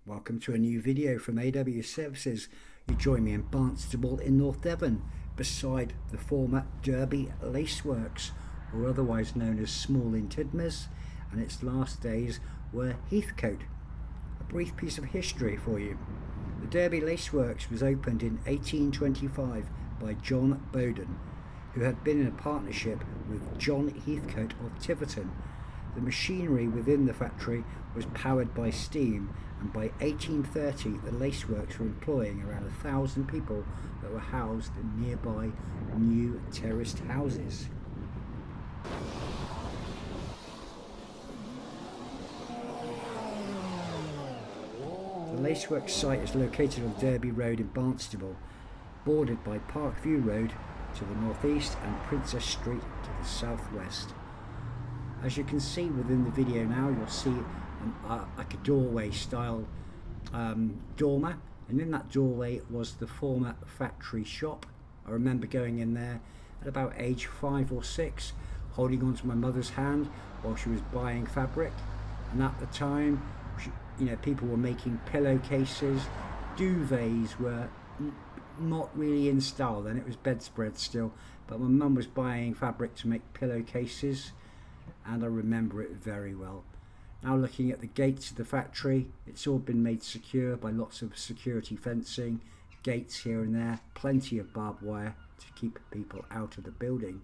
Welcome to a new video from AW Services. You join me in Barnstaple in North Devon, beside the former Derby Laceworks, or otherwise known as Small in Tidmas, and its last days were Heathcote. A brief piece of history for you. The Derby Laceworks was opened in 1825 by John Bowden, who had been in a partnership with John Heathcote of Tiverton. The machinery within the factory was powered by steam, and by 1830 the laceworks were employing around 1,000 people that were housed in nearby new terraced houses. The laceworks site is located on Derby Road in Barnstaple, bordered by Parkview Road to the northeast and Princess Street to the southwest. As you can see within the video now, you'll see like a doorway style dormer, and in that doorway was the former factory shop. I remember going in there at about age 5 or 6, holding on to my mother's hand while she was buying fabric, and at the time people were making pillowcases. Duvets were not really in style then, it was bedspread still, but my mum was buying fabric to make pillowcases, and I remember it very well. Now looking at the gates of the factory, it's all been made secure by lots of security fencing, gates here and there, plenty of barbed wire to keep people out of the building.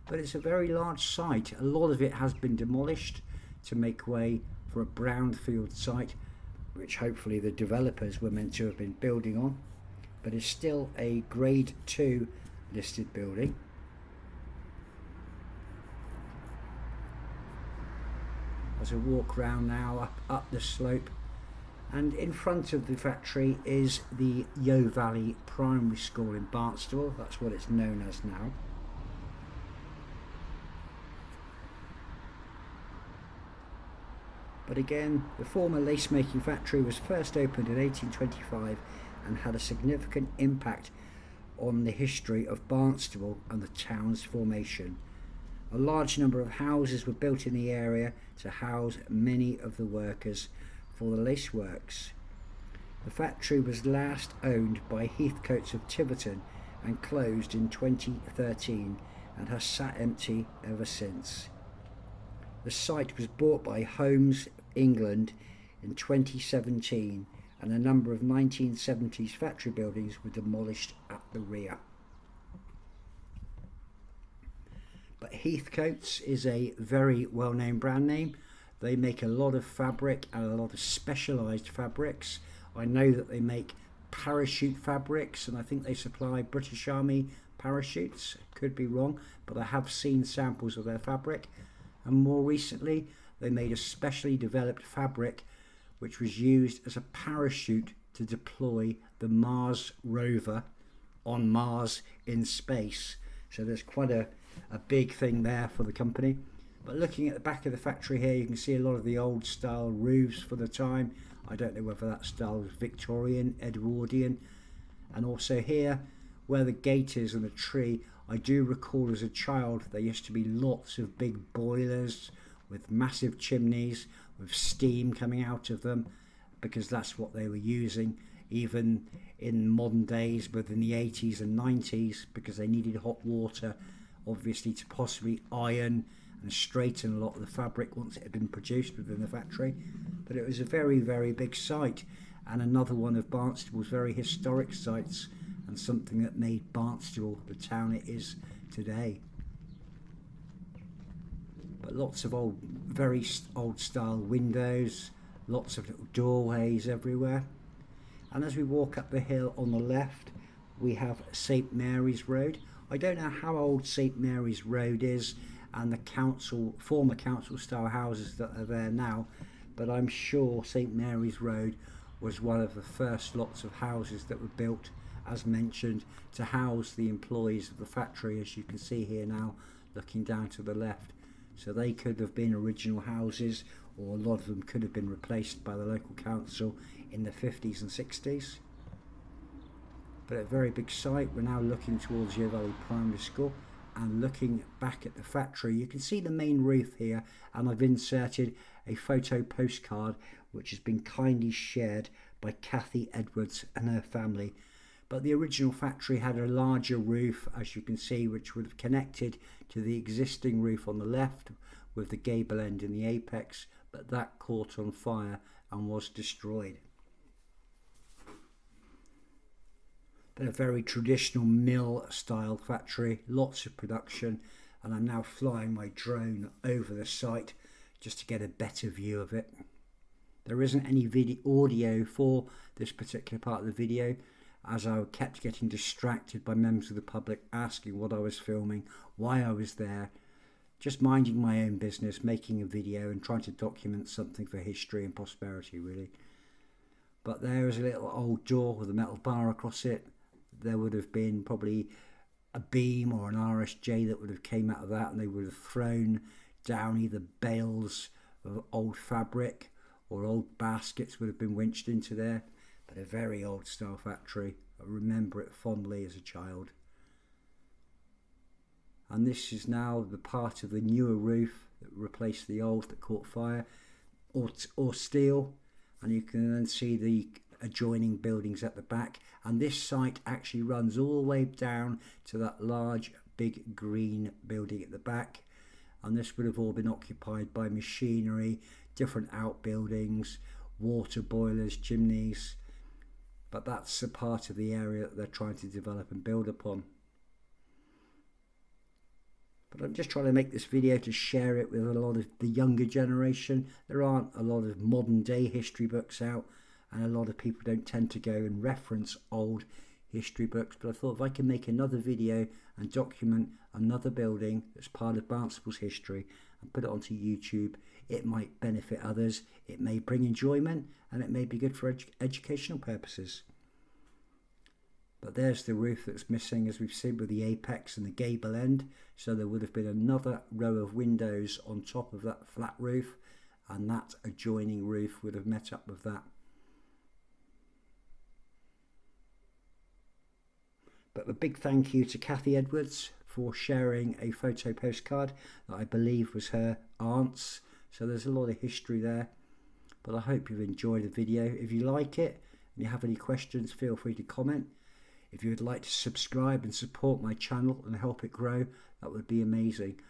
But it's a very large site. A lot of it has been demolished to make way for a brownfield site, which hopefully the developers were meant to have been building on, but is still a grade 2 listed building. As I walk round now up the slope, and in front of the factory is the Yeo Valley Primary School in Barnstaple. That's what it's known as now. But again, the former lace making factory was first opened in 1825 and had a significant impact on the history of Barnstaple and the town's formation. A large number of houses were built in the area to house many of the workers for the laceworks. The factory was last owned by Heathcote of Tiverton and closed in 2013 and has sat empty ever since. The site was bought by Homes England in 2017, and a number of 1970s factory buildings were demolished at the rear. But Heathcote's is a very well-known brand name. They make a lot of fabric and a lot of specialised fabrics. I know that they make parachute fabrics, and I think they supply British Army parachutes. Could be wrong, but I have seen samples of their fabric. And more recently, they made a specially developed fabric which was used as a parachute to deploy the Mars rover on Mars in space. So there's quite a big thing there for the company. But looking at the back of the factory here, you can see a lot of the old style roofs for the time. I don't know whether that style was Victorian, Edwardian. And also here, where the gate is and the tree, I do recall as a child there used to be lots of big boilers with massive chimneys with steam coming out of them, because that's what they were using even in modern days, within the 80s and 90s, because they needed hot water, obviously, to possibly iron and straighten a lot of the fabric once it had been produced within the factory. But it was a very, very big site, and another one of Barnstable's very historic sites, and something that made Barnstaple the town it is today. But lots of very old style windows, lots of little doorways everywhere. And as we walk up the hill on the left, we have St Mary's Road. I don't know how old St Mary's Road is and the former council style houses that are there now, but I'm sure St Mary's Road was one of the first lots of houses that were built, as mentioned, to house the employees of the factory, as you can see here now, looking down to the left. So they could have been original houses, or a lot of them could have been replaced by the local council in the 50s and 60s. But a very big site. We're now looking towards Yeo Valley Primary School, and looking back at the factory, you can see the main roof here, and I've inserted a photo postcard which has been kindly shared by Cathy Edwards and her family. But the original factory had a larger roof, as you can see, which would have connected to the existing roof on the left with the gable end in the apex, but that caught on fire and was destroyed. But a very traditional mill style factory, lots of production, and I'm now flying my drone over the site just to get a better view of it. There isn't any audio for this particular part of the video, as I kept getting distracted by members of the public asking what I was filming, why I was there, just minding my own business, making a video and trying to document something for history and prosperity, really. But there is a little old door with a metal bar across it. There would have been probably a beam or an RSJ that would have came out of that, and they would have thrown down either bales of old fabric or old baskets would have been winched into there. But a very old style factory. I remember it fondly as a child. And this is now the part of the newer roof that replaced the old that caught fire, or steel, and you can then see the adjoining buildings at the back. And this site actually runs all the way down to that large big green building at the back, and this would have all been occupied by machinery, different outbuildings, water boilers, chimneys. But that's a part of the area that they're trying to develop and build upon. But I'm just trying to make this video to share it with a lot of the younger generation. There aren't a lot of modern day history books out, and a lot of people don't tend to go and reference old history books. But I thought if I can make another video and document another building that's part of Barnstable's history and put it onto YouTube, it might benefit others, it may bring enjoyment, and it may be good for educational purposes. But there's the roof that's missing, as we've seen, with the apex and the gable end. So there would have been another row of windows on top of that flat roof, and that adjoining roof would have met up with that. But a big thank you to Cathy Edwards for sharing a photo postcard that I believe was her aunt's. So there's a lot of history there. But I hope you've enjoyed the video. If you like it and you have any questions, feel free to comment. If you would like to subscribe and support my channel and help it grow, that would be amazing.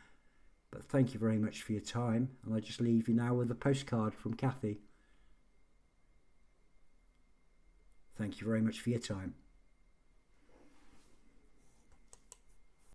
But thank you very much for your time, and I just leave you now with a postcard from Cathy. Thank you very much for your time.